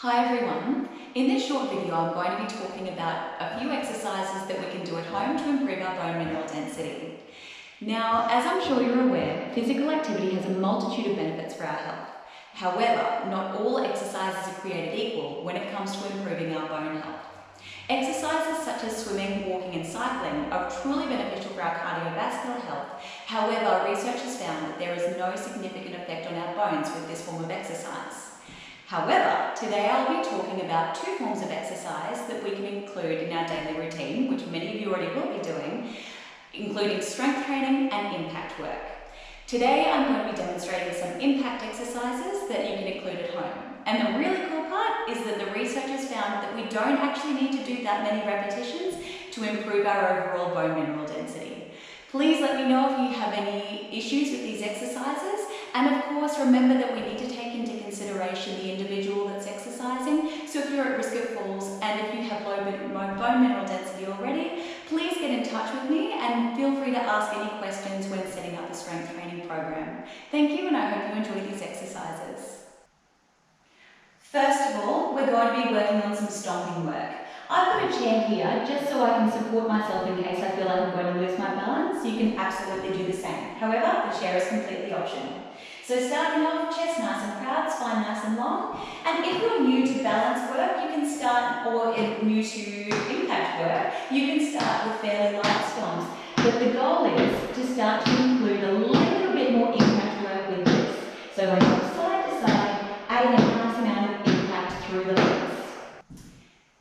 Hi everyone. In this short video I'm going to be talking about a few exercises that we can do at home to improve our bone mineral density. Now, as I'm sure you're aware, physical activity has a multitude of benefits for our health. However, not all exercises are created equal when it comes to improving our bone health. Exercises such as swimming, walking and cycling are truly beneficial for our cardiovascular health. However, research has found that there is no significant effect on our bones with this form of exercise. However, today I'll be talking about two forms of exercise that we can include in our daily routine, which many of you already will be doing, including strength training and impact work. Today I'm going to be demonstrating some impact exercises that you can include at home. And the really cool part is that the researchers found that we don't actually need to do that many repetitions to improve our overall bone mineral density. Please let me know if you have any issues with these exercises, and of course remember that we need to take into consideration the individual that's exercising. So if you're at risk of falls and if you have low bone mineral density already, please get in touch with me and feel free to ask any questions when setting up a strength training program. Thank you, and I hope you enjoy these exercises. First of all, we're going to be working on some stomping work. I've got a chair here just so I can support myself in case I feel like I'm going to lose my balance. You can absolutely do the same. However, the chair is completely optional. So starting off, chest nice and proud, spine nice and long. And if you're new to balance work, you can start, or new to impact work, you can start with fairly light stomps. But the goal is to start to include a little bit more impact work with this. So going from side to side, adding a nice amount of impact through the legs.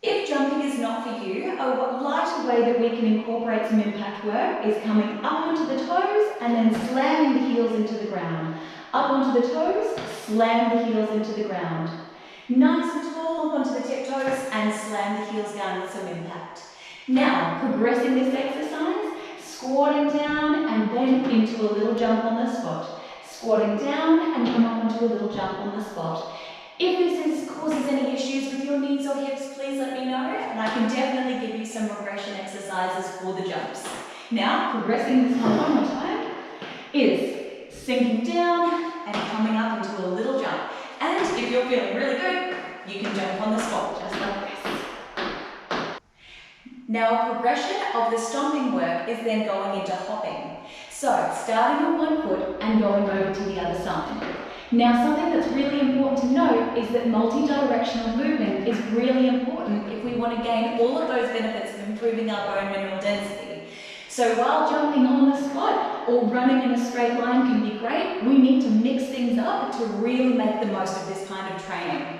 If jumping is not for you, a lighter way that we can incorporate some impact work is coming up onto the toes and then slamming the heels into the ground. Up onto the toes, slam the heels into the ground. Nice and tall, up onto the tiptoes and slam the heels down with some impact. Now, progressing this exercise, squatting down and then into a little jump on the spot. Squatting down and come up onto a little jump on the spot. If this causes any issues with your knees or hips, please let me know, and I can definitely give you some regression exercises for the jumps. Now, progressing this one more time, is sinking down and coming up into a little jump. And if you're feeling really good, you can jump on the spot, just like this. Now, a progression of the stomping work is then going into hopping. So, starting on one foot and going over to the other side. Now, something that's really important to note is that multi-directional movement is really important if we want to gain all of those benefits of improving our bone mineral density. So while jumping on the spot or running in a straight line can be great, we need to mix things up to really make the most of this kind of training.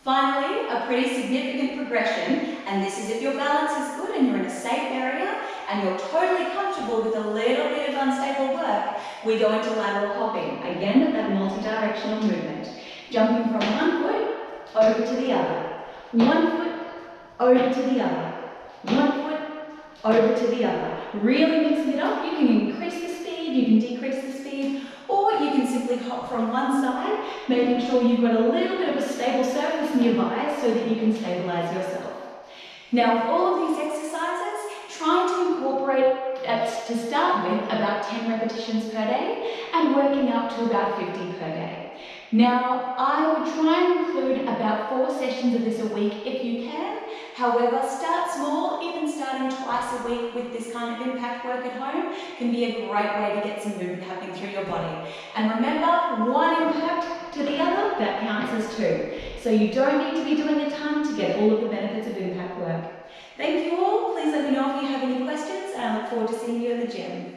Finally, a pretty significant progression, and this is if your balance is good and you're in a safe area and you're totally comfortable with a little bit of unstable work, we go into lateral hopping. Again, that multi-directional movement. Jumping from one foot over to the other. One foot over to the other. One foot over to the other. Really mixing it up. You can increase the speed, you can decrease the speed, or you can simply hop from one side, making sure you've got a little bit of a stable surface nearby so that you can stabilize yourself. Now, with all of these exercises, trying to incorporate, to start with, about 10 repetitions per day and working up to about 50 per day. Now, I would try and include about 4 sessions of this a week if you can. However, start small. Even starting twice a week with this kind of impact work at home can be a great way to get some movement happening through your body. And remember, one impact to the other, that counts as 2. So you don't need to be doing a ton to get all of the benefits of impact work. Thank you all. Please let me know if you have any questions, and I look forward to seeing you at the gym.